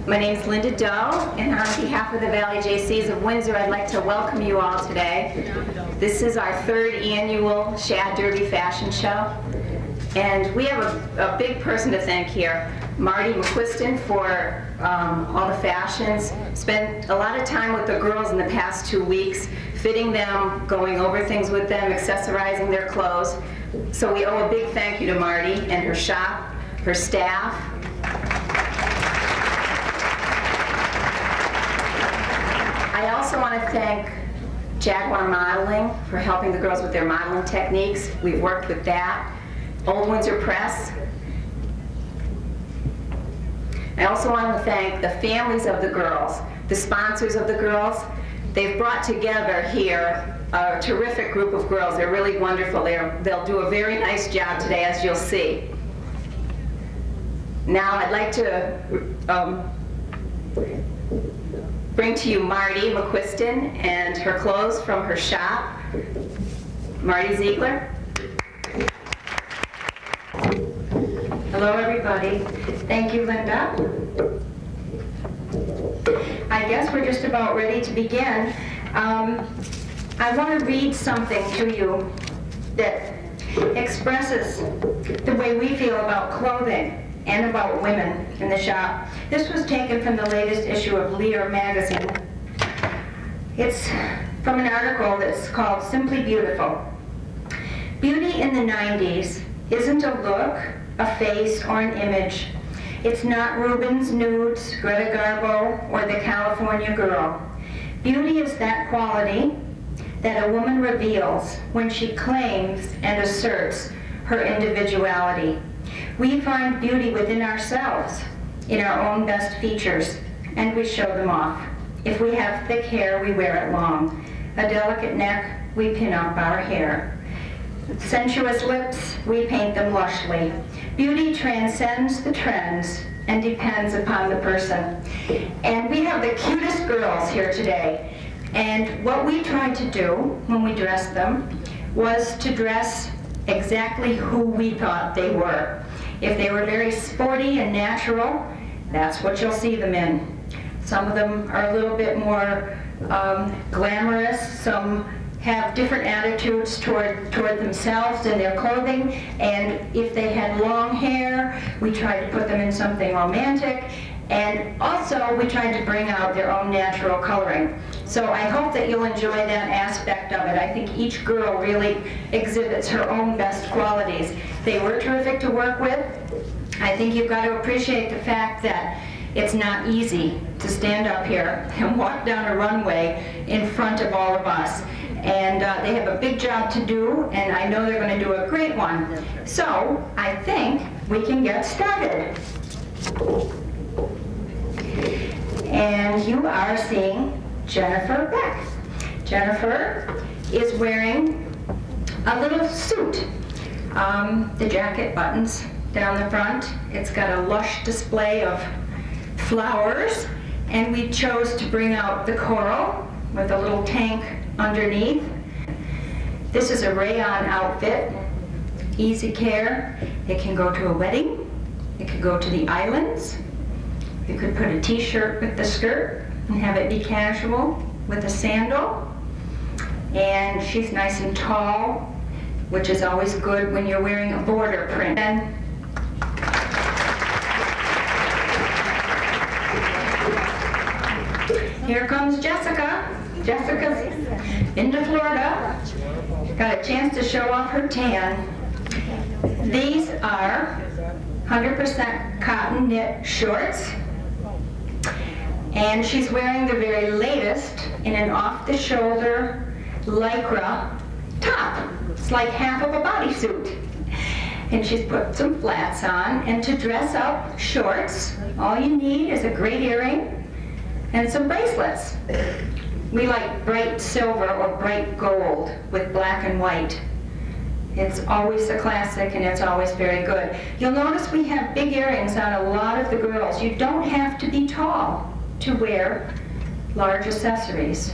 My name is Linda Doe, and on behalf of the Valley JCs of Windsor, I'd like to welcome you all today. This is our third annual Shad Derby Fashion Show, and we have a big person to thank here, Marty McQuiston, for all the fashions. Spent a lot of time with the girls in the past 2 weeks, fitting them, going over things with them, accessorizing their clothes. So we owe a big thank you to Marty and her shop, her staff. I also want to thank Jaguar Modeling for helping the girls with their modeling techniques. We've worked with that. Old Windsor Press. I also want to thank the families of the girls, the sponsors of the girls. They've brought together here a terrific group of girls. They're really wonderful. They'll do a very nice job today, as you'll see. Now I'd like to bring to you Marty McQuiston and her clothes from her shop. Marty Ziegler. Hello everybody. Thank you, Linda. I guess we're just about ready to begin. I want to read something to you that expresses the way we feel about clothing and about women in the shop. This was taken from the latest issue of Lear magazine. It's from an article that's called Simply Beautiful. Beauty in the 90s isn't a look, a face, or an image. It's not Rubens' nudes, Greta Garbo, or the California girl. Beauty is that quality that a woman reveals when she claims and asserts her individuality. We find beauty within ourselves, in our own best features, and we show them off. If we have thick hair, we wear it long. A delicate neck, we pin up our hair. Sensuous lips, we paint them lushly. Beauty transcends the trends and depends upon the person. And we have the cutest girls here today. And what we tried to do when we dressed them was to dress exactly who we thought they were. If they were very sporty and natural, that's what you'll see them in. Some of them are a little bit more glamorous. Some have different attitudes toward themselves and their clothing. And if they had long hair, we tried to put them in something romantic. And also, we tried to bring out their own natural coloring. So I hope that you'll enjoy that aspect of it. I think each girl really exhibits her own best qualities. They were terrific to work with. I think you've got to appreciate the fact that it's not easy to stand up here and walk down a runway in front of all of us. And they have a big job to do, and I know they're going to do a great one. So I think we can get started. And you are seeing Jennifer Beck. Jennifer is wearing a little suit. The jacket buttons down the front. It's got a lush display of flowers, and we chose to bring out the coral with a little tank underneath. This is a rayon outfit, easy care. It can go to a wedding. It could go to the islands. You could put a t-shirt with the skirt and have it be casual with a sandal. And she's nice and tall, which is always good when you're wearing a border print. And here comes Jessica. Jessica's into Florida. Got a chance to show off her tan. These are 100% cotton knit shorts. And she's wearing the very latest in an off-the-shoulder Lycra top. It's like half of a bodysuit. And she's put some flats on. And to dress up shorts, all you need is a great earring and some bracelets. We like bright silver or bright gold with black and white. It's always a classic, and it's always very good. You'll notice we have big earrings on a lot of the girls. You don't have to be tall to wear large accessories.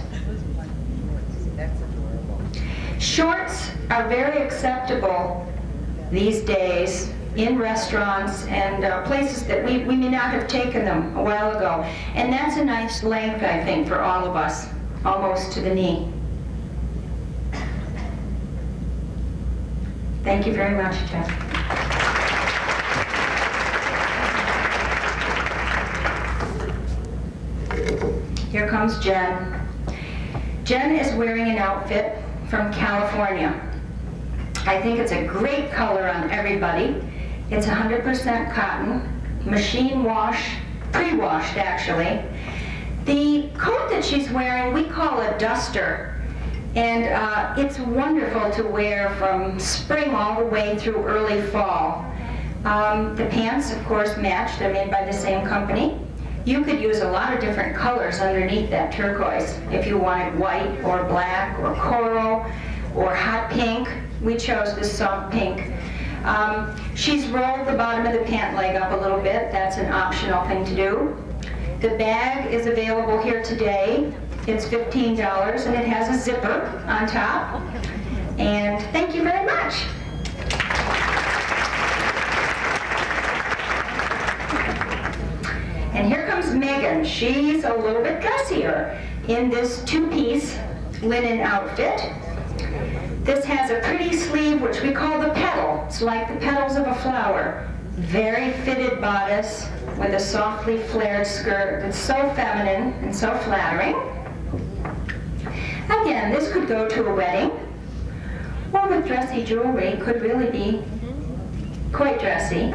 Shorts are very acceptable these days in restaurants and places that we may not have taken them a while ago. And that's a nice length, I think, for all of us, almost to the knee. Thank you very much, Jeff. Here comes Jen. Jen is wearing an outfit from California. I think it's a great color on everybody. It's 100% cotton, machine wash, pre-washed actually. The coat that she's wearing, we call a duster. And it's wonderful to wear from spring all the way through early fall. The pants, of course, match. They're made by the same company. You could use a lot of different colors underneath that turquoise if you wanted white or black or coral or hot pink. We chose this soft pink. She's rolled the bottom of the pant leg up a little bit. That's an optional thing to do. The bag is available here today. It's $15 and it has a zipper on top. And thank you very much. And here comes Megan. She's a little bit dressier in this two-piece linen outfit. This has a pretty sleeve, which we call the petal. It's like the petals of a flower. Very fitted bodice with a softly flared skirt that's so feminine and so flattering. Again, this could go to a wedding, or with dressy jewelry, could really be quite dressy.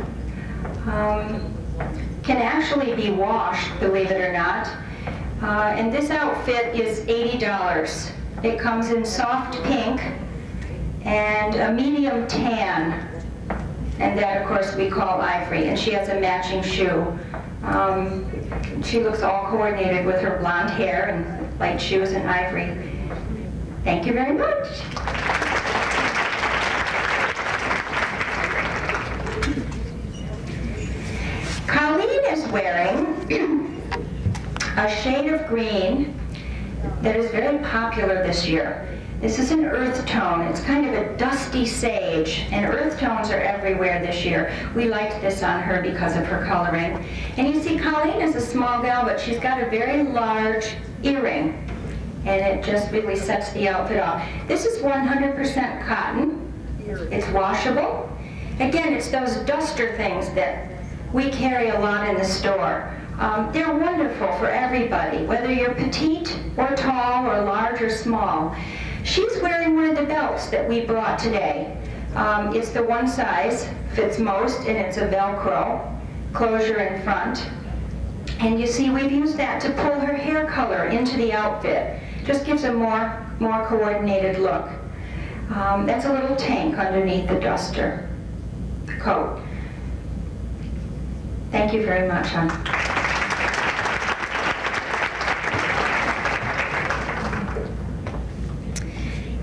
Can actually be washed, believe it or not. And this outfit is $80. It comes in soft pink and a medium tan. And that, of course, we call ivory. And she has a matching shoe. She looks all coordinated with her blonde hair and light shoes and ivory. Thank you very much. Colleen is wearing a shade of green that is very popular this year. This is an earth tone. It's kind of a dusty sage, and earth tones are everywhere this year. We liked this on her because of her coloring. And you see, Colleen is a small gal, but she's got a very large earring, and it just really sets the outfit off. This is 100% cotton. It's washable. Again, it's those duster things that we carry a lot in the store. They're wonderful for everybody, whether you're petite or tall or large or small. She's wearing one of the belts that we brought today. It's the one size, fits most, and it's a Velcro closure in front. And you see, we've used that to pull her hair color into the outfit. Just gives a more coordinated look. That's a little tank underneath the duster coat. Thank you very much, hon.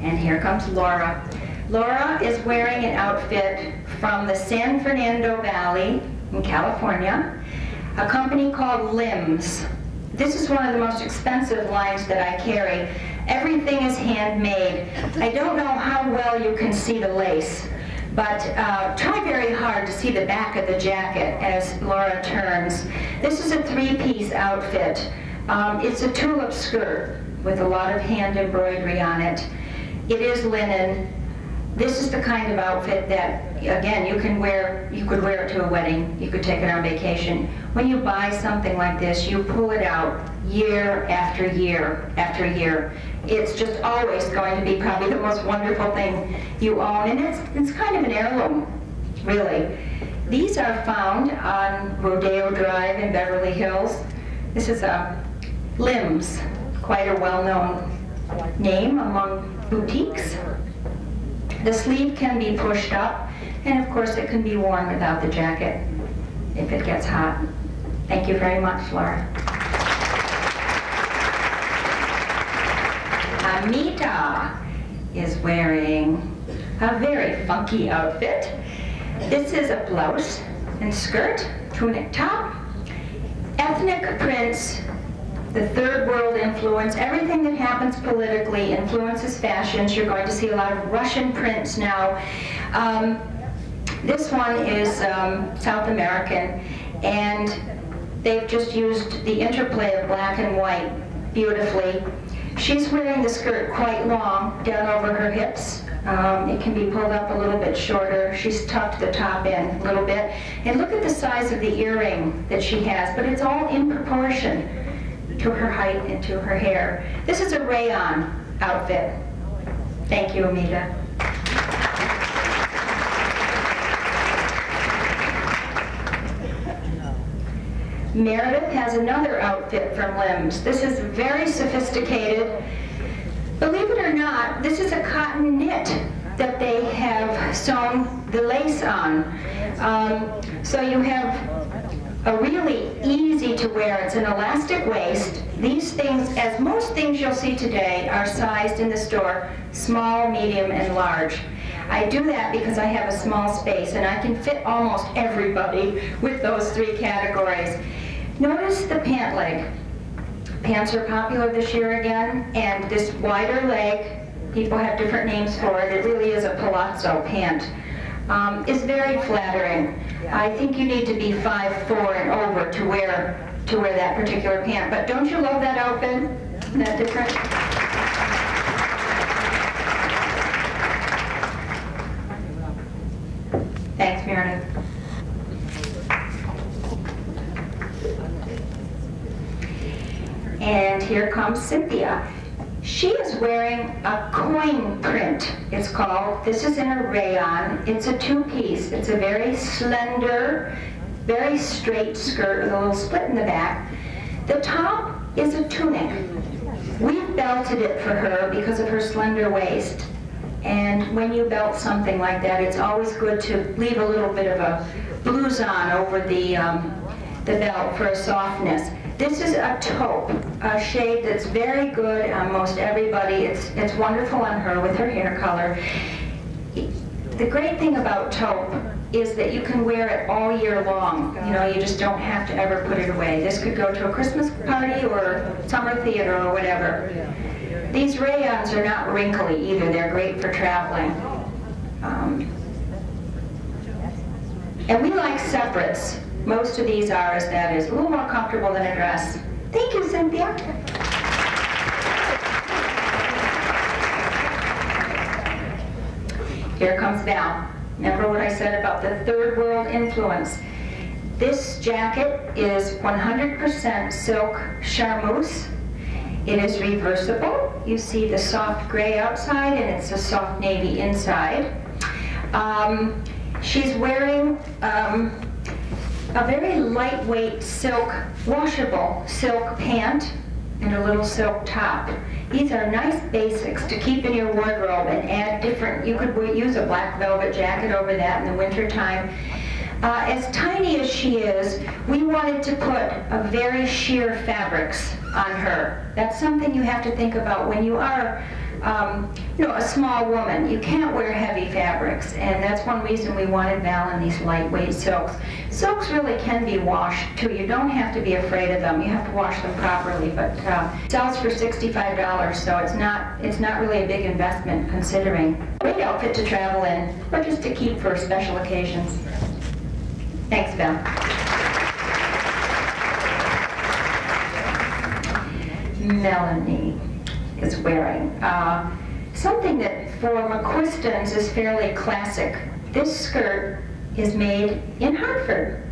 And here comes Laura. Laura is wearing an outfit from the San Fernando Valley in California, a company called Limbs. This is one of the most expensive lines that I carry. Everything is handmade. I don't know how well you can see the lace, but try very hard to see the back of the jacket as Laura turns. This is a three-piece outfit. It's a tulip skirt with a lot of hand embroidery on it. It is linen. This is the kind of outfit that, again, you could wear it to a wedding. You could take it on vacation. When you buy something like this, you pull it out year after year after year. It's just always going to be probably the most wonderful thing you own, and it's kind of an heirloom, really. These are found on Rodeo Drive in Beverly Hills. This is Limbs, quite a well-known name among boutiques. The sleeve can be pushed up, and of course it can be worn without the jacket if it gets hot. Thank you very much, Laura. Amita is wearing a very funky outfit. This is a blouse and skirt, tunic top, ethnic prints, the third world influence. Everything that happens politically influences fashions. You're going to see a lot of Russian prints now. This one is South American, and they've just used the interplay of black and white beautifully. She's wearing the skirt quite long, down over her hips. It can be pulled up a little bit shorter. She's tucked the top in a little bit. And look at the size of the earring that she has, but it's all in proportion to her height and to her hair. This is a rayon outfit. Thank you, Amita. Meredith has another outfit from Limbs. This is very sophisticated. Believe it or not, this is a cotton knit that they have sewn the lace on. So you have a really easy to wear, it's an elastic waist. These things, as most things you'll see today, are sized in the store, small, medium, and large. I do that because I have a small space and I can fit almost everybody with those three categories. Notice the pant leg. Pants are popular this year again, and this wider leg, people have different names for it, it really is a palazzo pant, is very flattering. I think you need to be 5'4" and over to wear that particular pant. But don't you love that outfit? Isn't that different? Thanks, Meredith. And here comes Cynthia. She is wearing a coin print, it's called. This is in a rayon. It's a two-piece. It's a very slender, very straight skirt with a little split in the back. The top is a tunic. We've belted it for her because of her slender waist. And when you belt something like that, it's always good to leave a little bit of a blouse on over the belt for a softness. This is a taupe, a shade that's very good on most everybody. It's wonderful on her with her hair color. The great thing about taupe is that you can wear it all year long. You know, you just don't have to ever put it away. This could go to a Christmas party or summer theater or whatever. These rayons are not wrinkly either. They're great for traveling. And we like separates. Most of these are, as that is, a little more comfortable than a dress. Thank you, Cynthia. Here comes Val. Remember what I said about the third world influence? This jacket is 100% silk charmeuse. It is reversible. You see the soft gray outside and it's a soft navy inside. She's wearing a very lightweight silk, washable silk pant and a little silk top. These are nice basics to keep in your wardrobe and add different, you could use a black velvet jacket over that in the winter time. As tiny as she is, we wanted to put a very sheer fabrics on her. That's something you have to think about when you are a small woman. You can't wear heavy fabrics, and that's one reason we wanted Val in these lightweight silks. Silks really can be washed too. You don't have to be afraid of them. You have to wash them properly, but it sells for $65, so it's not really a big investment considering. Great outfit to travel in, or just to keep for special occasions. Thanks, Val. Melanie is wearing something that for McQuistons is fairly classic. This skirt is made in Hartford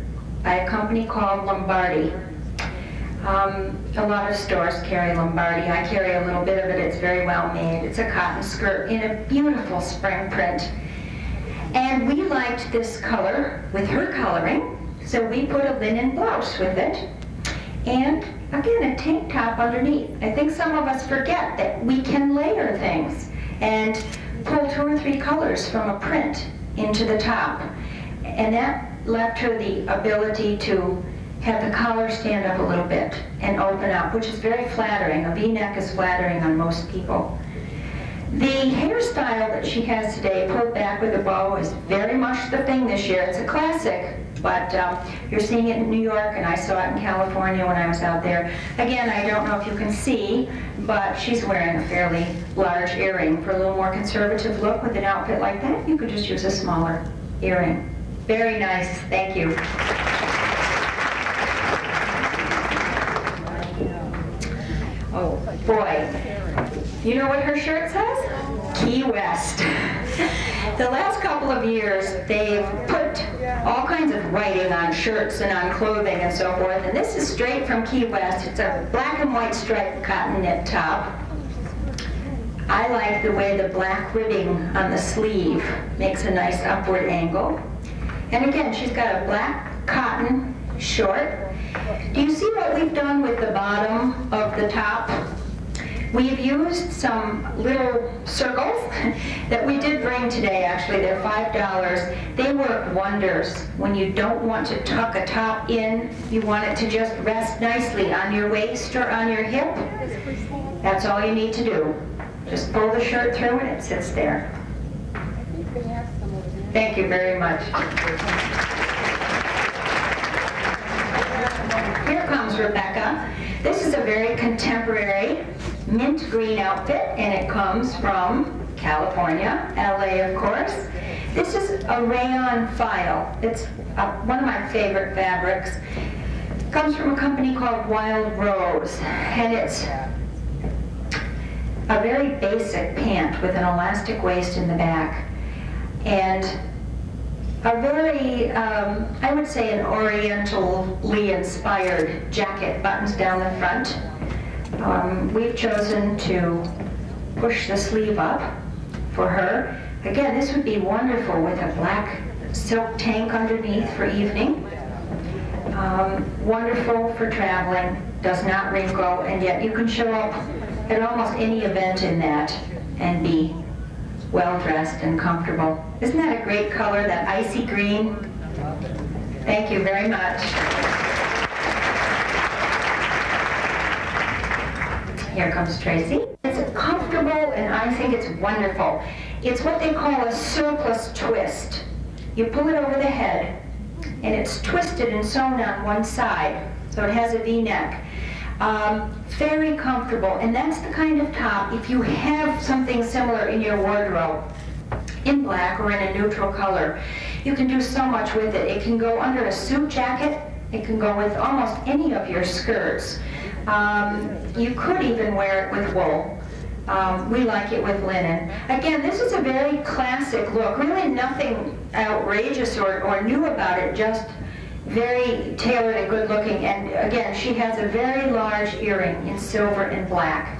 by a company called Lombardi. A lot of stores carry Lombardi. I carry a little bit of it. It's very well made. It's a cotton skirt in a beautiful spring print. And we liked this color with her coloring, so we put a linen blouse with it. And again, a tank top underneath. I think some of us forget that we can layer things and pull 2 or 3 colors from a print into the top. And that left her the ability to have the collar stand up a little bit and open up, which is very flattering. A V-neck is flattering on most people. The hairstyle that she has today, pulled back with a bow, is very much the thing this year. It's a classic, but you're seeing it in New York, and I saw it in California when I was out there. Again, I don't know if you can see, but she's wearing a fairly large earring. For a little more conservative look with an outfit like that, you could just use a smaller earring. Very nice, thank you. Oh, boy. You know what her shirt says? Key West. The last couple of years, they've put all kinds of writing on shirts and on clothing and so forth, and this is straight from Key West. It's a black and white striped cotton knit top. I like the way the black ribbing on the sleeve makes a nice upward angle. And again, she's got a black cotton short. Do you see what we've done with the bottom of the top? We've used some little circles that we did bring today, actually. They're $5. They work wonders. When you don't want to tuck a top in, you want it to just rest nicely on your waist or on your hip. That's all you need to do. Just pull the shirt through and it sits there. Thank you very much. Here comes Rebecca. This is a very contemporary mint green outfit, and it comes from California, LA, of course. This is a rayon file. It's one of my favorite fabrics. It comes from a company called Wild Rose, and it's a very basic pant with an elastic waist in the back, and a very, I would say, an orientally inspired jacket, buttons down the front. We've chosen to push the sleeve up for her. Again, this would be wonderful with a black silk tank underneath for evening. Wonderful for traveling, does not wrinkle, and yet you can show up at almost any event in that and be well-dressed and comfortable. Isn't that a great color, that icy green? Thank you very much. Here comes Tracy. It's comfortable and I think it's wonderful. It's what they call a surplus twist. You pull it over the head and it's twisted and sewn on one side, so it has a V-neck. Very comfortable, and that's the kind of top, if you have something similar in your wardrobe, in black or in a neutral color, you can do so much with it. It can go under a suit jacket. It can go with almost any of your skirts. You could even wear it with wool. We like it with linen. Again, this is a very classic look. Really nothing outrageous or new about it, just very tailored and good looking. And again, she has a very large earring in silver and black,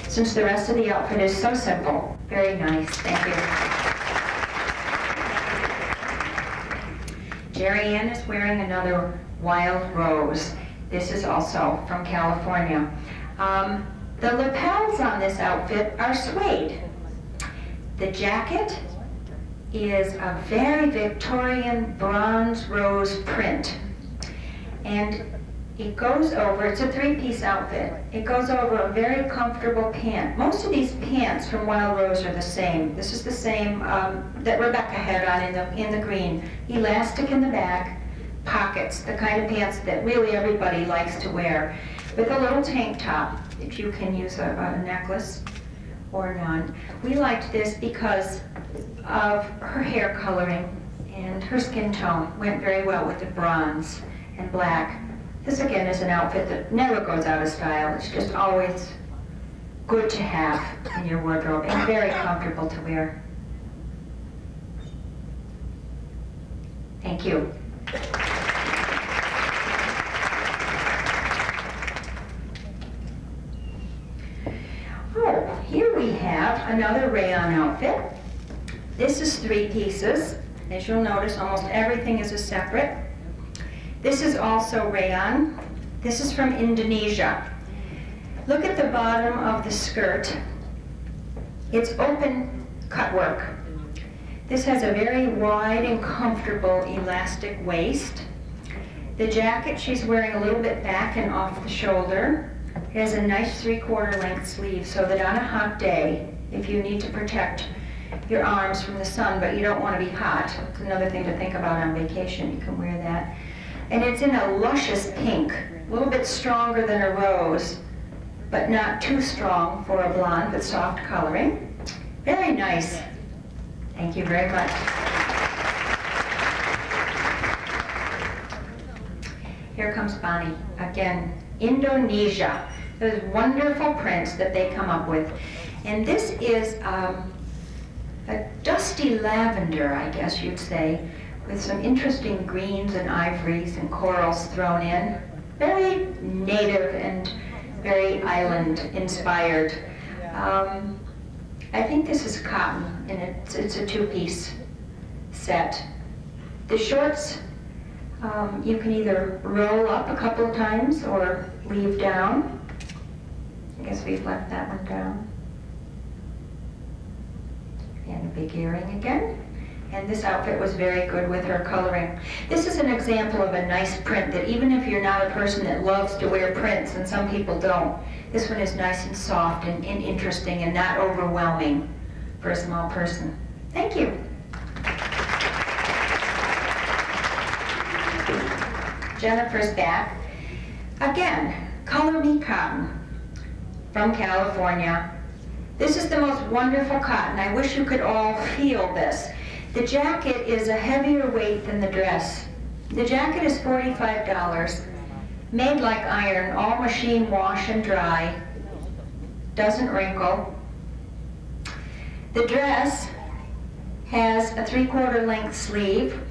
since the rest of the outfit is so simple. Very nice. Thank you. Jerry Ann is wearing another Wild Rose. This is also from California. The lapels on this outfit are suede. The jacket is a very Victorian bronze rose print. And it goes over, it's a three-piece outfit. It goes over a very comfortable pant. Most of these pants from Wild Rose are the same. This is the same that Rebecca had on in the green. Elastic in the back, pockets, the kind of pants that really everybody likes to wear, with a little tank top, if you can use a necklace or none. We liked this because of her hair coloring and her skin tone. Went very well with the bronze and black. This again is an outfit that never goes out of style. It's just always good to have in your wardrobe and very comfortable to wear. Thank you. Oh, here we have another rayon outfit. This is 3 pieces. As you'll notice, almost everything is a separate. This is also rayon. This is from Indonesia. Look at the bottom of the skirt. It's open cut work. This has a very wide and comfortable elastic waist. The jacket she's wearing a little bit back and off the shoulder. It has a nice 3/4 length sleeve so that on a hot day, if you need to protect your arms from the sun but you don't want to be hot, it's another thing to think about on vacation, you can wear that. And it's in a luscious pink, a little bit stronger than a rose, but not too strong for a blonde, but soft coloring. Very nice. Thank you very much. Here comes Bonnie. Again, Indonesia. Those wonderful prints that they come up with. And this is a dusty lavender, I guess you'd say, with some interesting greens and ivories and corals thrown in. Very native and very island inspired. I think this is cotton, and it's a two-piece set. The shorts, you can either roll up a couple of times or leave down. I guess we've left that one down. And a big earring again. And this outfit was very good with her coloring. This is an example of a nice print that even if you're not a person that loves to wear prints, and some people don't, this one is nice and soft and interesting and not overwhelming for a small person. Thank you. Jennifer's back. Again, Color Me Cotton from California. This is the most wonderful cotton. I wish you could all feel this. The jacket is a heavier weight than the dress. The jacket is $45, made like iron, all machine wash and dry, doesn't wrinkle. The dress has a 3/4 length sleeve.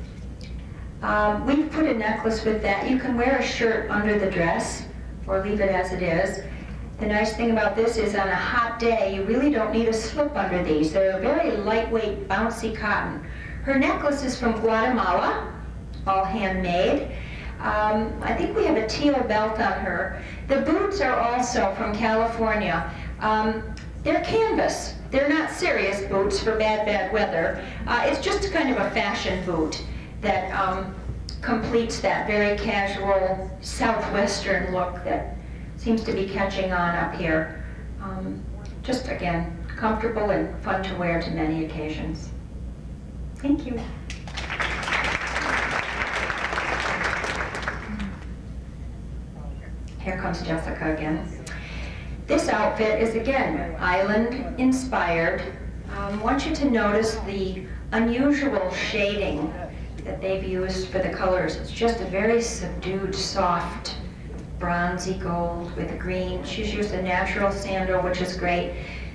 We've put a necklace with that. You can wear a shirt under the dress or leave it as it is. The nice thing about this is on a hot day, you really don't need a slip under these. They're a very lightweight, bouncy cotton. Her necklace is from Guatemala, all handmade. I think we have a teal belt on her. The boots are also from California. They're canvas. They're not serious boots for bad weather. It's just kind of a fashion boot that completes that very casual southwestern look that seems to be catching on up here. Just again, comfortable and fun to wear to many occasions. Thank you. Here comes Jessica again. This outfit is again island inspired. I want you to notice the unusual shading that they've used for the colors. It's just a very subdued, soft, bronzy gold with green. She's used a natural sandal, which is great.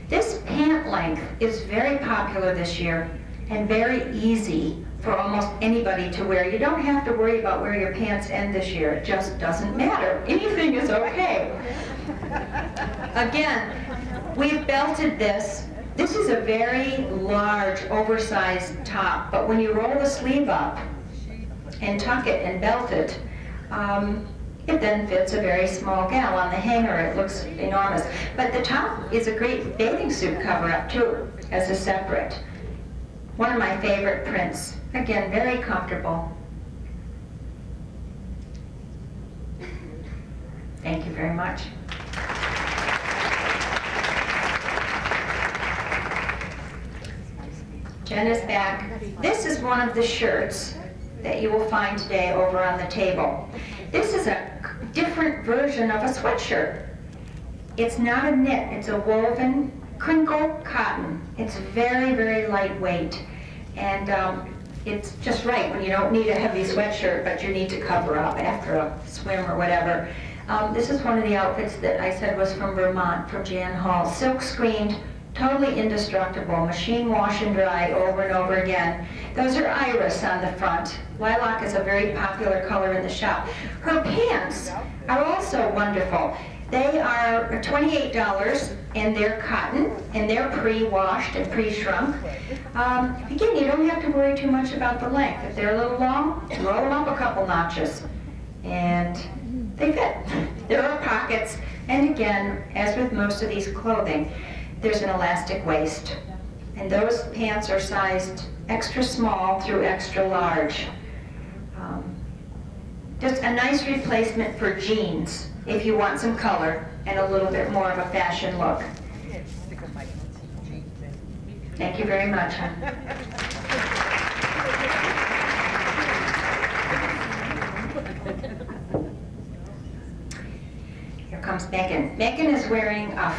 This pant length is very popular this year and very easy for almost anybody to wear. You don't have to worry about where your pants end this year. It just doesn't matter. Anything is okay. Again, we've belted this. This is a very large, oversized top, but when you roll the sleeve up and tuck it and belt it, it then fits a very small gal. On the hanger, it looks enormous. But the top is a great bathing suit cover-up, too, as a separate. One of my favorite prints. Again, very comfortable. Thank you very much. Jen is back. This is one of the shirts that you will find today over on the table. This is a different version of a sweatshirt. It's not a knit, it's a woven crinkle cotton. It's very, very lightweight. And it's just right when you don't need a heavy sweatshirt, but you need to cover up after a swim or whatever. This is one of the outfits that I said was from Vermont, from Jan Hall. Silk screened, totally indestructible, machine wash and dry over and over again. Those are iris on the front. Lilac is a very popular color in the shop. Her pants are also wonderful. They are $28 and they're cotton and they're pre-washed and pre-shrunk. Again, you don't have to worry too much about the length. If they're a little long, roll them up a couple notches and they fit. There are pockets, and again, as with most of these clothing, there's an elastic waist. And those pants are sized extra small through extra large. Just a nice replacement for jeans if you want some color and a little bit more of a fashion look. Thank you very much. Here comes Megan. Megan is wearing a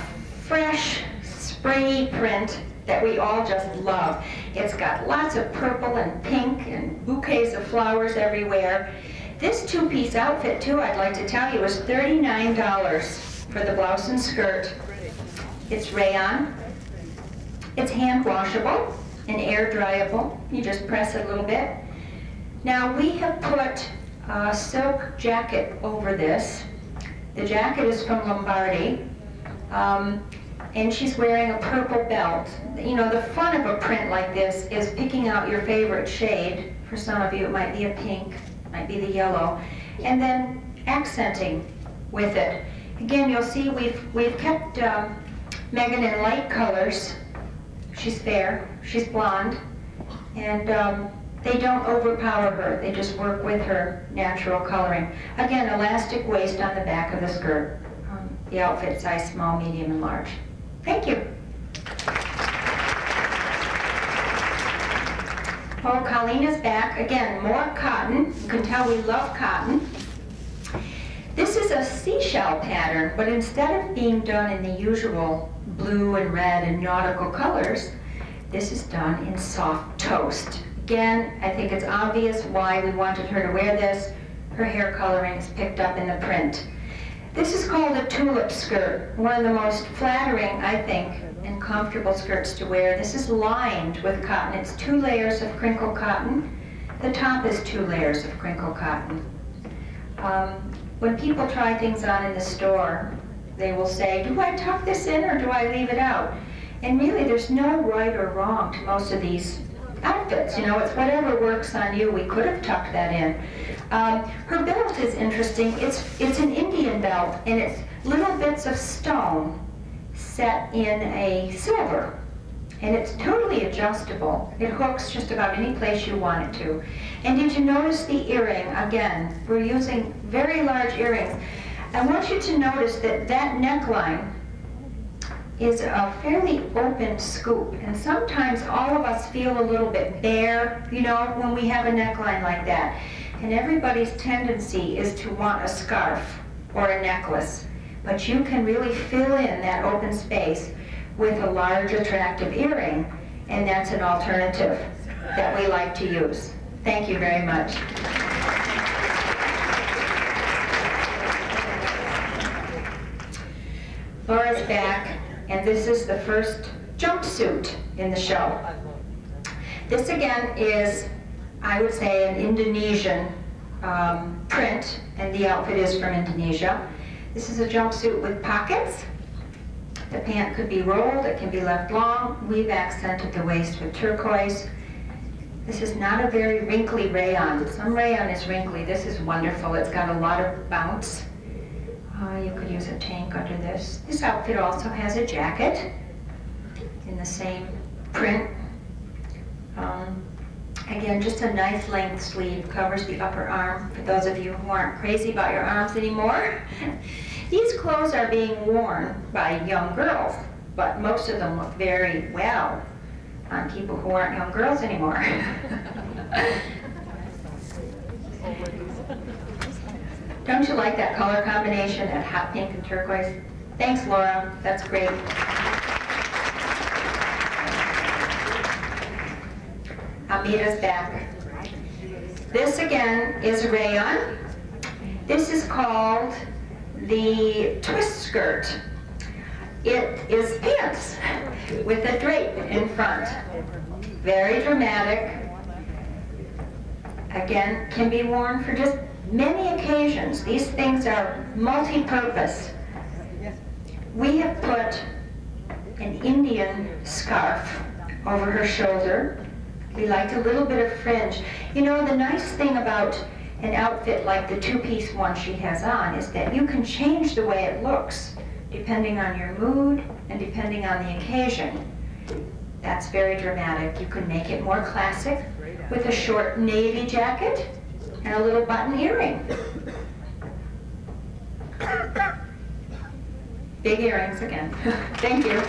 fresh, springy print that we all just love. It's got lots of purple and pink and bouquets of flowers everywhere. This two-piece outfit, too, I'd like to tell you, is $39 for the blouse and skirt. It's rayon. It's hand washable and air dryable. You just press it a little bit. Now, we have put a silk jacket over this. The jacket is from Lombardi. And she's wearing a purple belt. You know, the fun of a print like this is picking out your favorite shade. For some of you, it might be a pink, might be the yellow, and then accenting with it. Again, you'll see we've kept Megan in light colors. She's fair, she's blonde, and they don't overpower her. They just work with her natural coloring. Again, elastic waist on the back of the skirt. The outfit size small, medium, and large. Thank you. Oh, Colleen is back. Again, more cotton. You can tell we love cotton. This is a seashell pattern, but instead of being done in the usual blue and red and nautical colors, this is done in soft toast. Again, I think it's obvious why we wanted her to wear this. Her hair coloring is picked up in the print. This is called a tulip skirt, one of the most flattering, I think, and comfortable skirts to wear. This is lined with cotton. It's 2 layers of crinkle cotton. The top is 2 layers of crinkle cotton. When people try things on in the store, they will say, do I tuck this in or do I leave it out? And really, there's no right or wrong to most of these outfits. You know, it's whatever works on you. We could have tucked that in. Her belt is interesting. It's an Indian belt, and it's little bits of stone set in a silver. And it's totally adjustable. It hooks just about any place you want it to. And did you notice the earring? Again, we're using very large earrings. I want you to notice that that neckline is a fairly open scoop. And sometimes all of us feel a little bit bare, you know, when we have a neckline like that. And everybody's tendency is to want a scarf or a necklace. But you can really fill in that open space with a large, attractive earring, and that's an alternative that we like to use. Thank you very much. Laura's back, and this is the first jumpsuit in the show. This again is, I would say, an Indonesian print, and the outfit is from Indonesia. This is a jumpsuit with pockets. The pant could be rolled, it can be left long. We've accented the waist with turquoise. This is not a very wrinkly rayon. Some rayon is wrinkly. This is wonderful. It's got a lot of bounce. You could use a tank under this. This outfit also has a jacket in the same print. Again, just a nice length sleeve, covers the upper arm for those of you who aren't crazy about your arms anymore. These clothes are being worn by young girls, but most of them look very well on people who aren't young girls anymore. Don't you like that color combination, that hot pink and turquoise? Thanks, Laura. That's great. Amita's back. This again is rayon. This is called the twist skirt. It is pants with a drape in front. Very dramatic. Again, can be worn for just many occasions. These things are multi-purpose. We have put an Indian scarf over her shoulder. We liked a little bit of fringe. You know, the nice thing about an outfit like the two-piece one she has on is that you can change the way it looks depending on your mood and depending on the occasion. That's very dramatic. You can make it more classic with a short navy jacket and a little button earring. Big earrings again. Thank you.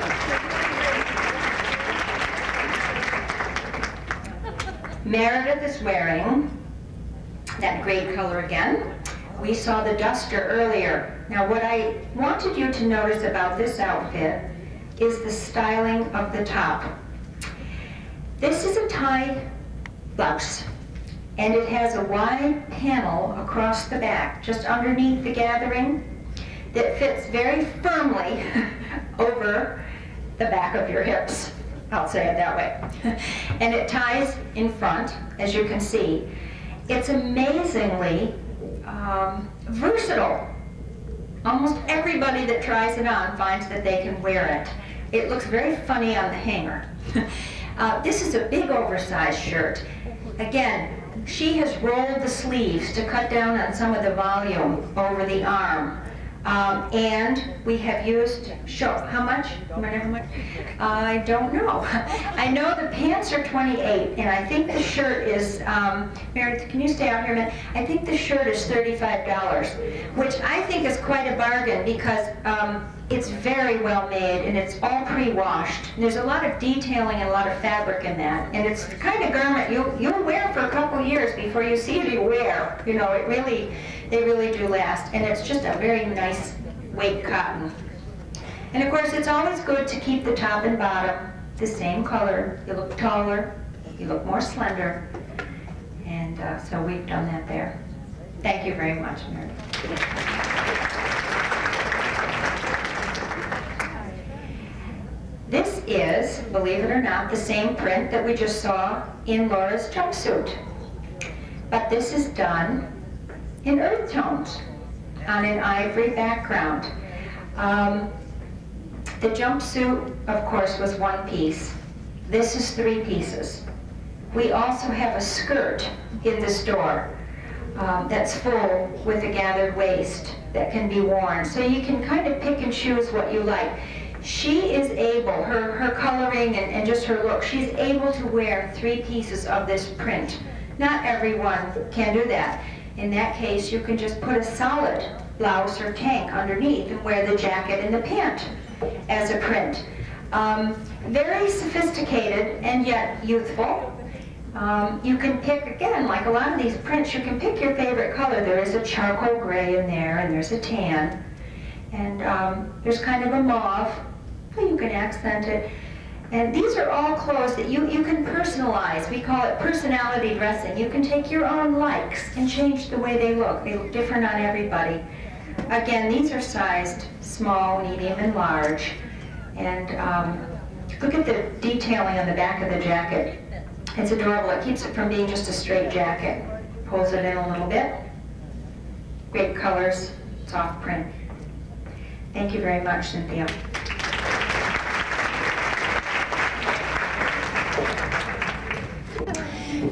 Meredith is wearing that gray color again. We saw the duster earlier. Now what I wanted you to notice about this outfit is the styling of the top. This is a tie blouse. and it has a wide panel across the back, just underneath the gathering, that fits very firmly over the back of your hips. I'll say it that way. And it ties in front, as you can see. It's amazingly versatile. Almost everybody that tries it on finds that they can wear it. It looks very funny on the hanger. This is a big oversized shirt. Again, she has rolled the sleeves to cut down on some of the volume over the arm. And we have used, how much? How much? I don't know. I know the pants are 28, and I think the shirt is, Meredith, can you stay out here a minute? I think the shirt is $35, which I think is quite a bargain because it's very well made and it's all pre-washed. There's a lot of detailing and a lot of fabric in that, and it's the kind of garment you'll wear for a couple years before you see it you wear. You know, they really do last, and it's just a very nice weight cotton. And of course, it's always good to keep the top and bottom the same color. You look taller, you look more slender, and so we've done that there. Thank you very much, Meredith. This is, believe it or not, the same print that we just saw in Laura's jumpsuit. But this is done in earth tones on an ivory background. The jumpsuit, of course, was one piece. This is 3 pieces. We also have a skirt in the store that's full with a gathered waist that can be worn. So you can kind of pick and choose what you like. She is able, her coloring and just her look, she's able to wear 3 pieces of this print. Not everyone can do that. In that case, you can just put a solid blouse or tank underneath and wear the jacket and the pant as a print. Very sophisticated and yet youthful. You can pick, again, like a lot of these prints, you can pick your favorite color. There is a charcoal gray in there, and there's a tan. And there's kind of a mauve. You can accent it. And these are all clothes that you can personalize. We call it personality dressing. You can take your own likes and change the way they look. They look different on everybody. Again, these are sized small, medium, and large. And look at the detailing on the back of the jacket. It's adorable. It keeps it from being just a straight jacket. Pulls it in a little bit. Great colors, soft print. Thank you very much, Cynthia.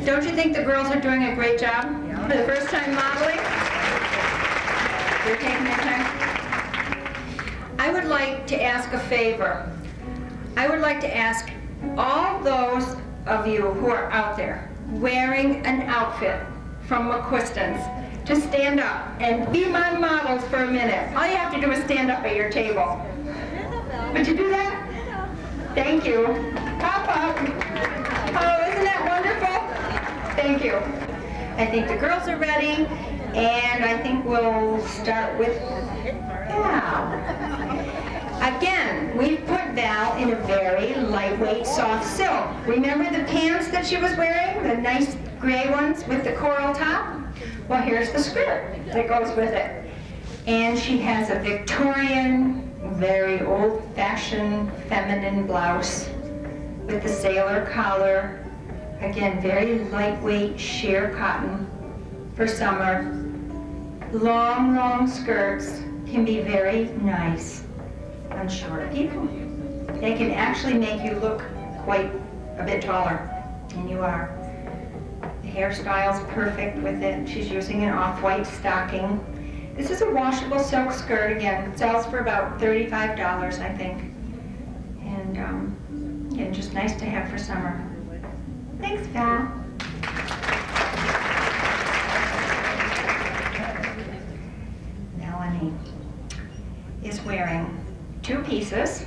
Don't you think the girls are doing a great job for the first time modeling? They're taking their time. I would like to ask a favor. I would like to ask all those of you who are out there wearing an outfit from McQuiston's to stand up and be my models for a minute. All you have to do is stand up at your table. Would you do that? Thank you. Pop up. Oh, isn't that wonderful? Thank you. I think the girls are ready, and I think we'll start with Val. Again, we've put Val in a very lightweight, soft silk. Remember the pants that she was wearing? The nice gray ones with the coral top? Well, here's the skirt that goes with it. And she has a Victorian, very old-fashioned, feminine blouse with the sailor collar. Again, very lightweight, sheer cotton for summer. Long, long skirts can be very nice on short people. They can actually make you look quite a bit taller than you are. The hairstyle's perfect with it. She's using an off-white stocking. This is a washable silk skirt. Again, it sells for about $35, I think. And again, just nice to have for summer. Thanks, Val. Melanie is wearing 2 pieces,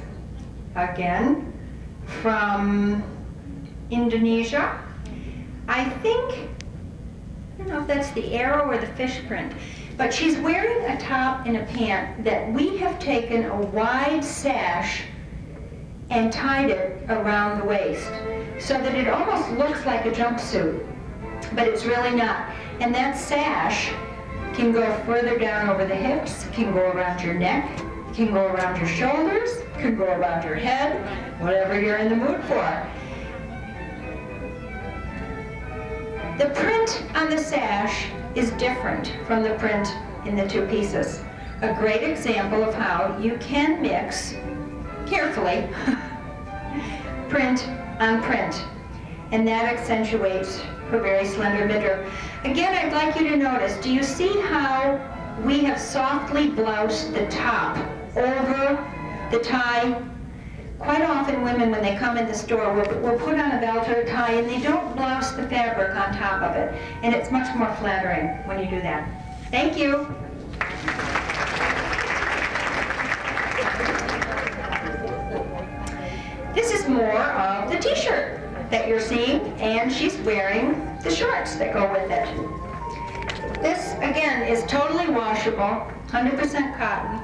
again, from Indonesia. I don't know if that's the arrow or the fish print, but she's wearing a top and a pant that we have taken a wide sash and tied it around the waist so that it almost looks like a jumpsuit. but it's really not. And that sash can go further down over the hips, can go around your neck, can go around your shoulders, can go around your head, whatever you're in the mood for. The print on the sash is different from the print in the two pieces. A great example of how you can mix carefully print on print, and that accentuates her very slender midriff. Again, I'd like you to notice, do you see how we have softly bloused the top over the tie? Quite often women, when they come in the store, will put on a belt or a tie and they don't blouse the fabric on top of it. And it's much more flattering when you do that. Thank you. This is more of the t-shirt that you're seeing, and she's wearing the shorts that go with it. This, again, is totally washable, 100% cotton.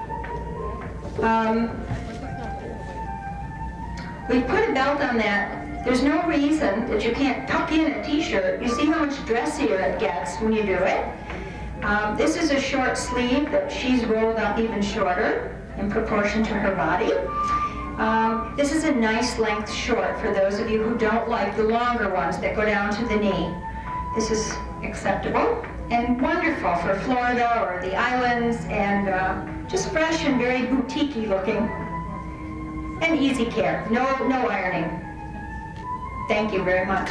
We've put a belt on that. There's no reason that you can't tuck in a t-shirt. You see how much dressier it gets when you do it. This is a short sleeve that she's rolled up even shorter in proportion to her body. This is a nice length short for those of you who don't like the longer ones that go down to the knee. This is acceptable and wonderful for Florida or the islands, and just fresh and very boutique-y looking. And easy care, no ironing. Thank you very much.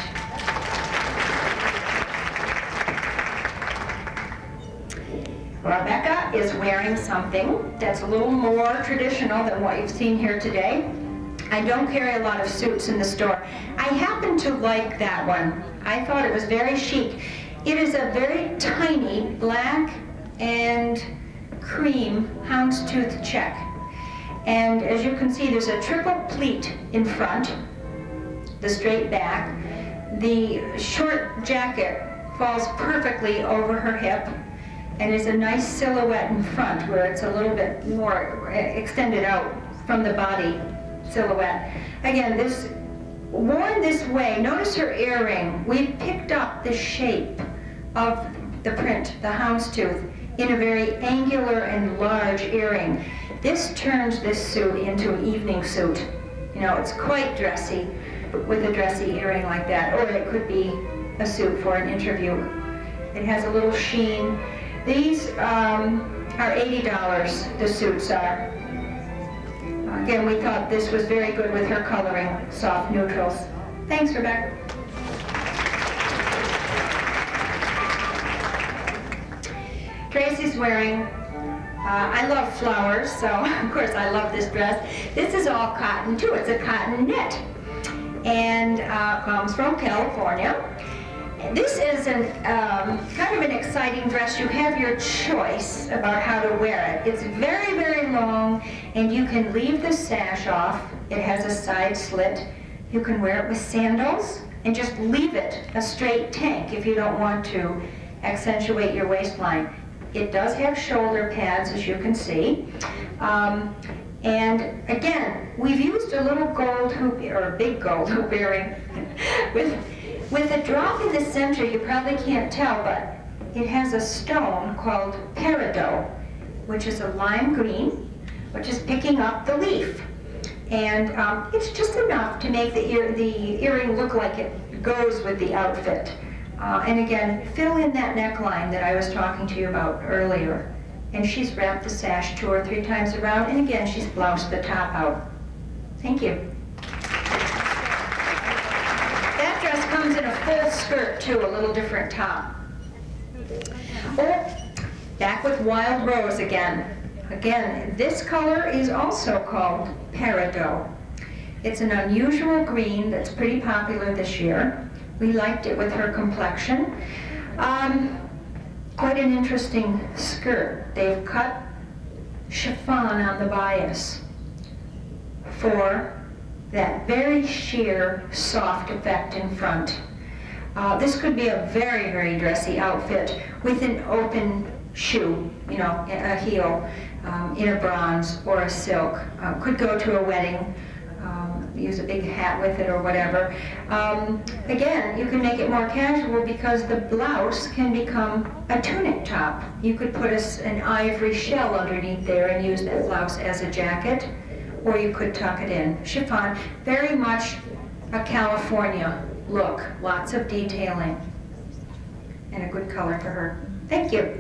Rebecca is wearing something that's a little more traditional than what you've seen here today. I don't carry a lot of suits in the store. I happen to like that one. I thought it was very chic. It is a very tiny black and cream houndstooth check. And as you can see, there's a triple pleat in front, the straight back. The short jacket falls perfectly over her hip and is a nice silhouette in front where it's a little bit more extended out from the body silhouette. Again, this worn this way, notice her earring. We've picked up the shape of the print, the houndstooth, in a very angular and large earring. This turns this suit into an evening suit. You know, it's quite dressy with a dressy earring like that, or it could be a suit for an interview. It has a little sheen. These are $80, the suits are. Again, we thought this was very good with her coloring, soft neutrals. Thanks, Rebecca. Tracy's wearing, I love flowers, so of course I love this dress. This is all cotton too, it's a cotton knit, and comes from California. This is kind of an exciting dress. You have your choice about how to wear it. It's very, very long, and you can leave the sash off. It has a side slit. You can wear it with sandals and just leave it a straight tank if you don't want to accentuate your waistline. It does have shoulder pads, as you can see. And again, we've used a little gold hoop, or a big gold hoop earring with a drop in the center. You probably can't tell, but it has a stone called peridot, which is a lime green, which is picking up the leaf. And it's just enough to make the earring look like it goes with the outfit. And again, fill in that neckline that I was talking to you about earlier. And she's wrapped the sash 2 or 3 times around, and again, she's bloused the top out. Thank you. That dress comes in a full skirt too, a little different top. Oh, back with Wild Rose again. Again, this color is also called peridot. It's an unusual green that's pretty popular this year. We liked it with her complexion. Quite an interesting skirt. They've cut chiffon on the bias for that very sheer, soft effect in front. This could be a very, very dressy outfit with an open shoe, you know, a heel, in a bronze or a silk. Could go to a wedding. use a big hat with it or whatever. Again, you can make it more casual because the blouse can become a tunic top. You could put an ivory shell underneath there and use that blouse as a jacket, or you could tuck it in. Chiffon, very much a California look, lots of detailing, and a good color for her. Thank you.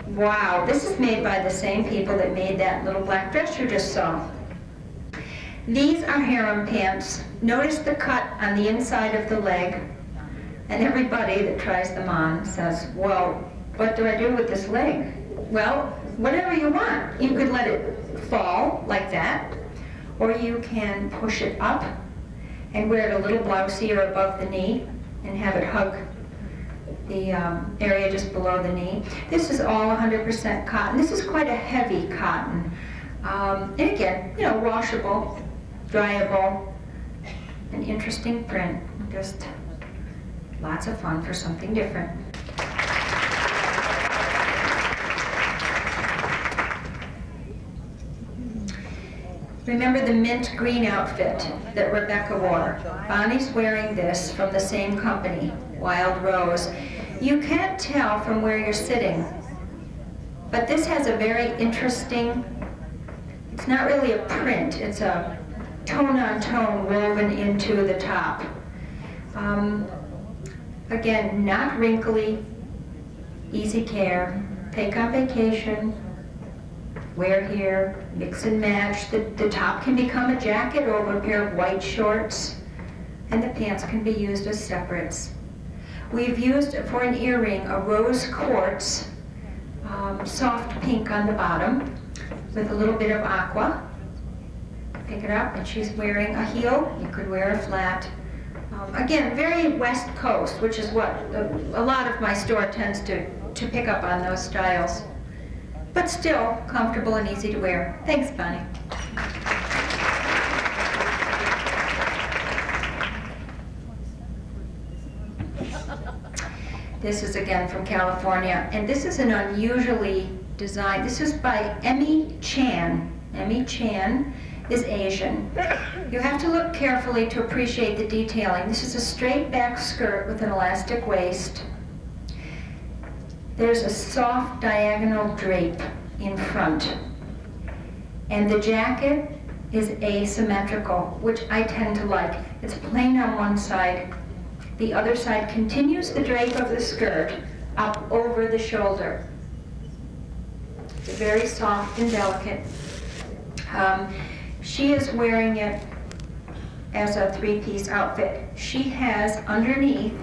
Wow, this is made by the same people that made that little black dress you just saw. These are harem pants. Notice the cut on the inside of the leg, and everybody that tries them on says, well, what do I do with this leg? Well, whatever you want. You could let it fall like that, or you can push it up and wear it a little blousier above the knee and have it hug the area just below the knee. This is all 100% cotton. This is quite a heavy cotton. And again, washable, dryable, an interesting print. Just lots of fun for something different. Remember the mint green outfit that Rebecca wore? Bonnie's wearing this from the same company, Wild Rose. You can't tell from where you're sitting, but this has a very interesting, it's not really a print, it's a tone-on-tone woven into the top. Again, not wrinkly, easy care, take on vacation, wear here, mix and match. The top can become a jacket over a pair of white shorts, and the pants can be used as separates. We've used for an earring a rose quartz, soft pink on the bottom, with a little bit of aqua. Pick it up, and she's wearing a heel. You could wear a flat. Again, very West Coast, which is what a lot of my store tends to pick up on those styles. But still comfortable and easy to wear. Thanks, Bonnie. This is again from California, and this is an unusually designed. This is by Emmy Chan. Emmy Chan is Asian. You have to look carefully to appreciate the detailing. This is a straight back skirt with an elastic waist. There's a soft diagonal drape in front. And the jacket is asymmetrical, which I tend to like. It's plain on one side. The other side continues the drape of the skirt up over the shoulder. It's very soft and delicate. She is wearing it as a three-piece outfit. She has underneath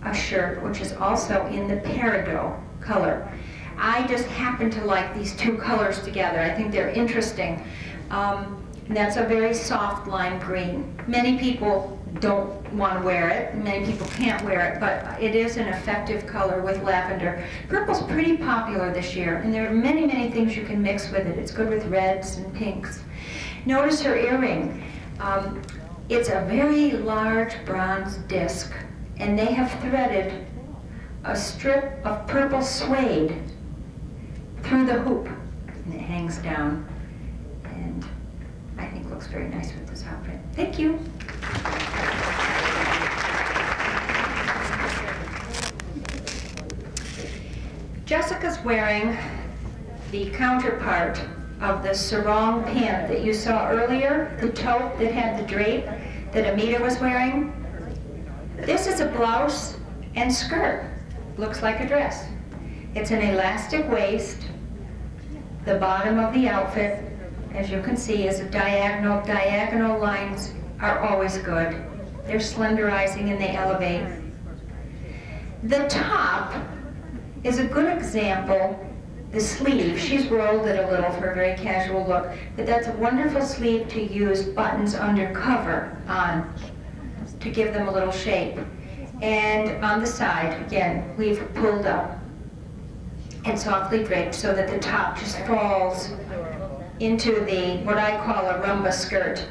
a shirt, which is also in the peridot color. I just happen to like these two colors together. I think they're interesting. And that's a very soft lime green. Many people don't want to wear it. Many people can't wear it, but it is an effective color with lavender. Purple's pretty popular this year, and there are many, many things you can mix with it. It's good with reds and pinks. Notice her earring. It's a very large bronze disc, and they have threaded a strip of purple suede through the hoop, and it hangs down, and I think looks very nice with this outfit. Thank you. Jessica's wearing the counterpart of the sarong pant that you saw earlier, the tote that had the drape that Amita was wearing. This is a blouse and skirt. Looks like a dress. It's an elastic waist. The bottom of the outfit, as you can see, is a diagonal. Diagonal lines are always good. They're slenderizing and they elevate. The top is a good example. The sleeve, she's rolled it a little for a very casual look, but that's a wonderful sleeve to use buttons under cover on to give them a little shape. And on the side, again, we've pulled up and softly draped so that the top just falls into the, what I call a rumba skirt.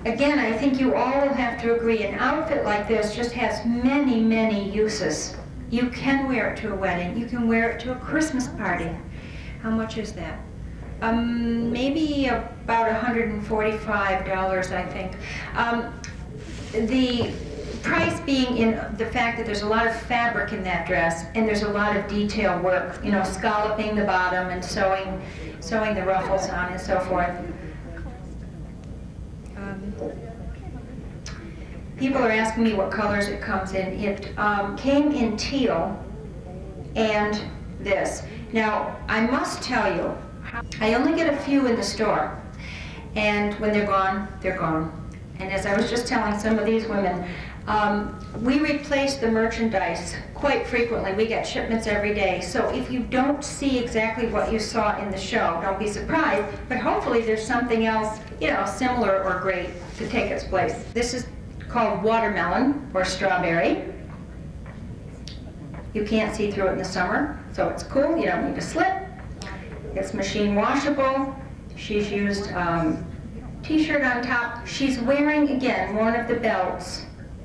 Again, I think you all will have to agree, an outfit like this just has many, many uses. You can wear it to a wedding. You can wear it to a Christmas party. How much is that? Maybe about $145, I think. The price being in the fact that there's a lot of fabric in that dress, and there's a lot of detail work, you know, scalloping the bottom and sewing the ruffles on and so forth. People are asking me what colors it comes in. It came in teal and this. Now, I must tell you, I only get a few in the store, and when they're gone, they're gone. And as I was just telling some of these women, we replace the merchandise quite frequently. We get shipments every day. So if you don't see exactly what you saw in the show, don't be surprised, but hopefully there's something else, you know, similar or great to take its place. This is called watermelon or strawberry. You can't see through it in the summer, so it's cool. You don't need a slit. It's machine washable. She's used t-shirt on top. She's wearing, again, one of the belts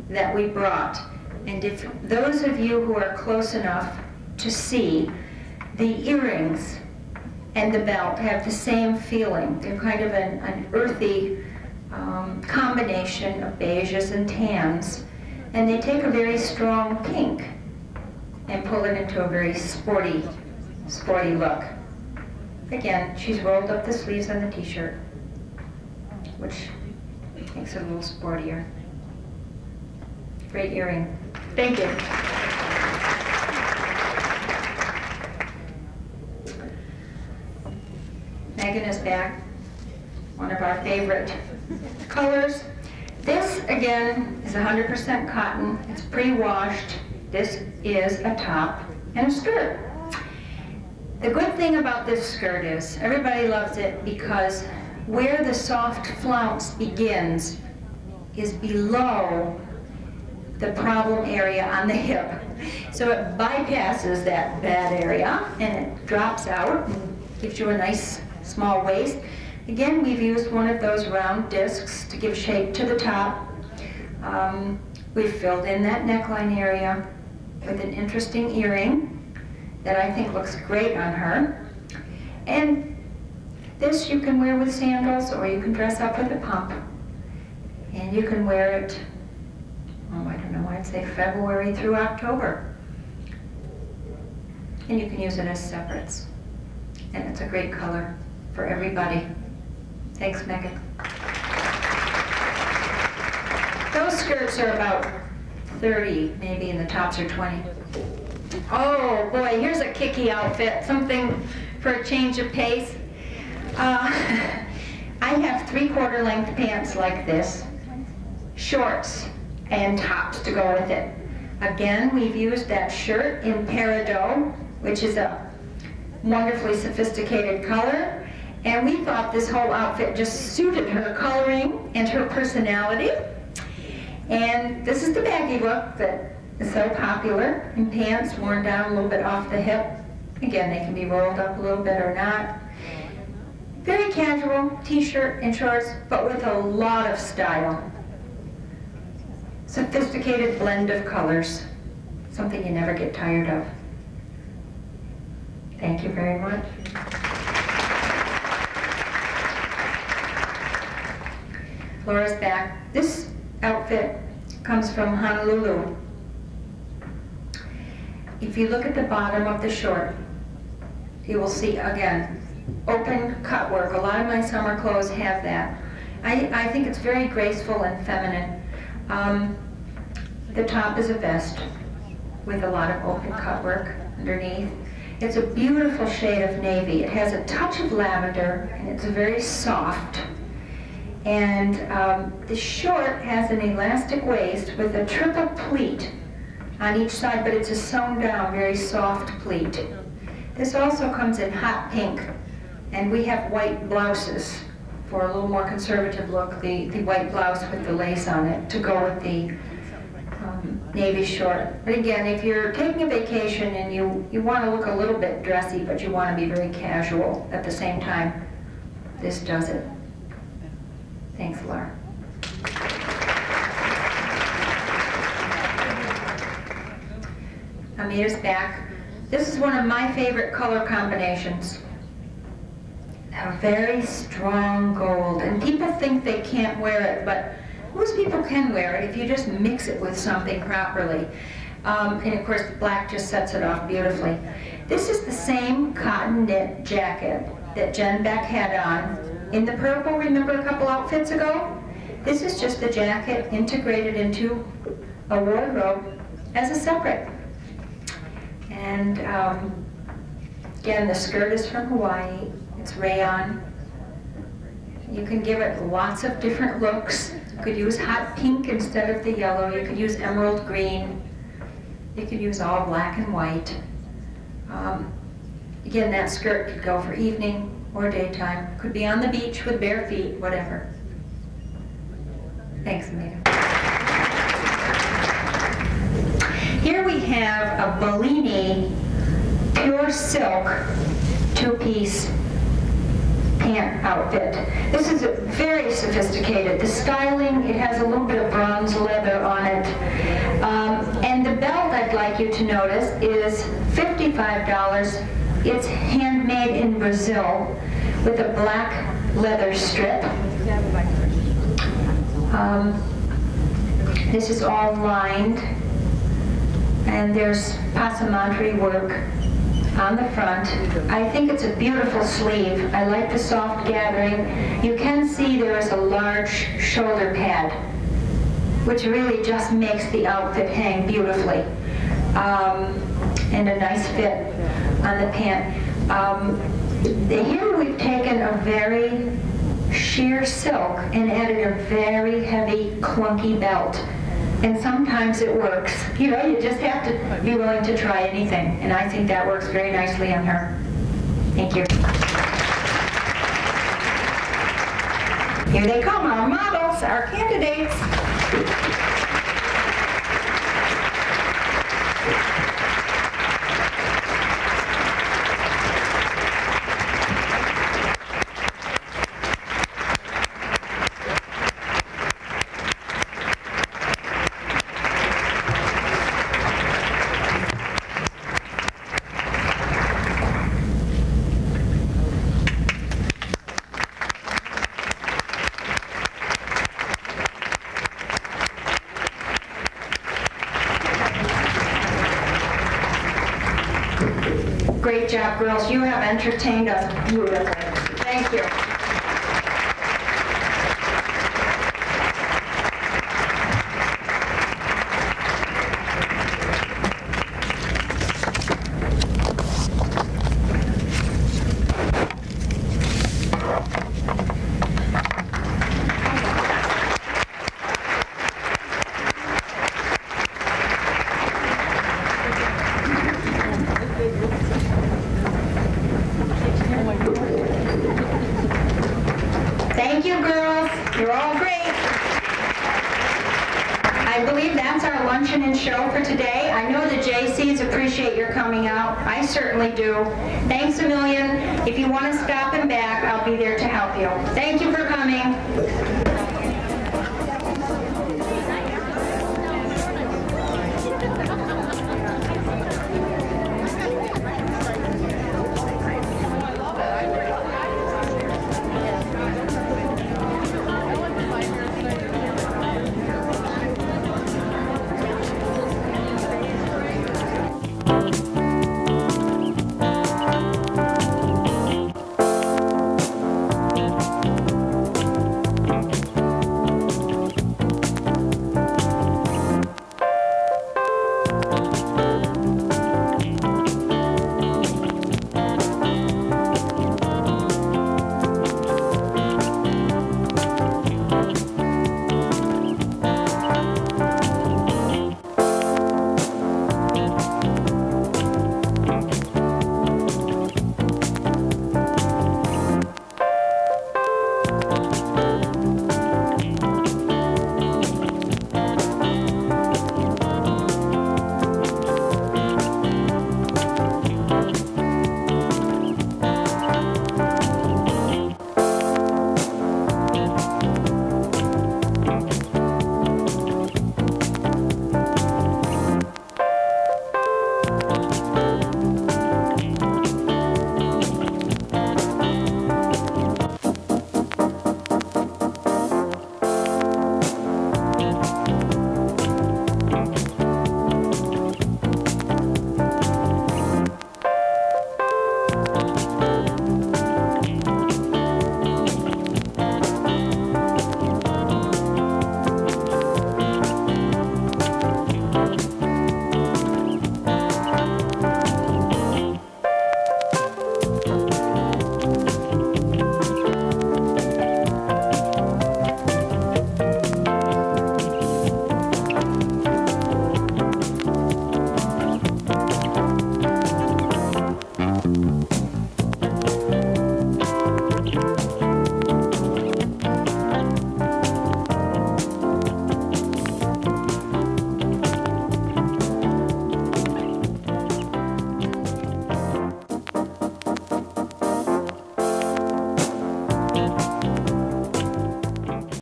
that we brought. And if those of you who are close enough to see, the earrings and the belt have the same feeling. They're kind of an earthy combination of beiges and tans. And they take a very strong pink and pull it into a very sporty look. Again, she's rolled up the sleeves on the t-shirt, which makes it a little sportier. Great earring. Thank you. Megan is back. One of our favorite colors. This, again, is 100% cotton. It's pre-washed. This is a top and a skirt. The good thing about this skirt is everybody loves it because where the soft flounce begins is below the problem area on the hip. So it bypasses that bad area and it drops out and gives you a nice small waist. Again, we've used one of those round discs to give shape to the top. We've filled in that neckline area with an interesting earring that I think looks great on her. And this you can wear with sandals or you can dress up with a pump. And you can wear it, oh, I don't know, I'd say February through October. And you can use it as separates. And it's a great color for everybody. Thanks, Megan. Those skirts are about 30, maybe, and the tops are 20. Oh boy, here's a kicky outfit, something for a change of pace. I have 3/4 length pants like this, shorts and tops to go with it. Again, we've used that shirt in peridot, which is a wonderfully sophisticated color, and we thought this whole outfit just suited her coloring and her personality. And this is the baggy look that is so popular in pants, worn down a little bit off the hip. Again, they can be rolled up a little bit or not. Very casual t-shirt and shorts, but with a lot of style. Sophisticated blend of colors, something you never get tired of. Thank you very much. Laura's back. This outfit comes from Honolulu. If you look at the bottom of the short, you will see, again, open cut work. A lot of my summer clothes have that. I think it's very graceful and feminine. The top is a vest with a lot of open cut work underneath. It's a beautiful shade of navy. It has a touch of lavender, and it's very soft. And the short has an elastic waist with a triple pleat on each side, but it's a sewn down, very soft pleat. This also comes in hot pink, and we have white blouses for a little more conservative look, the white blouse with the lace on it to go with the navy short. But again, if you're taking a vacation and you want to look a little bit dressy, but you want to be very casual at the same time, this does it. Thanks, Laura. Amita's back. This is one of my favorite color combinations. a very strong gold. And people think they can't wear it, but most people can wear it if you just mix it with something properly. And of course, black just sets it off beautifully. This is the same cotton knit jacket that Jen Beck had on in the purple, remember a couple outfits ago? This is just the jacket integrated into a wardrobe as a separate. And again, the skirt is from Hawaii. It's rayon. You can give it lots of different looks. You could use hot pink instead of the yellow. You could use emerald green. You could use all black and white. Again, that skirt could go for evening or daytime. Could be on the beach with bare feet, whatever. Thanks, Amita. Here we have a Bellini pure silk two-piece pant outfit. This is very sophisticated. The styling, it has a little bit of bronze leather on it. And the belt, I'd like you to notice, is $55. It's handmade in Brazil with a black leather strip. This is all lined, and there's passementerie work on the front. I think it's a beautiful sleeve. I like the soft gathering. You can see there is a large shoulder pad, which really just makes the outfit hang beautifully. And a nice fit on the pant. Here we've taken a very sheer silk and added a very heavy, clunky belt. And sometimes it works. You know, you just have to be willing to try anything. And I think that works very nicely on her. Thank you. Here they come, our models, our candidates. Great job, girls. You have entertained us beautifully. Thank you. Thank you, girls. You're all great. I believe that's our luncheon and show for today. I know the JCs appreciate your coming out. I certainly do. Thanks a million. If you want to stop and back, I'll be there to help you. Thank you for coming.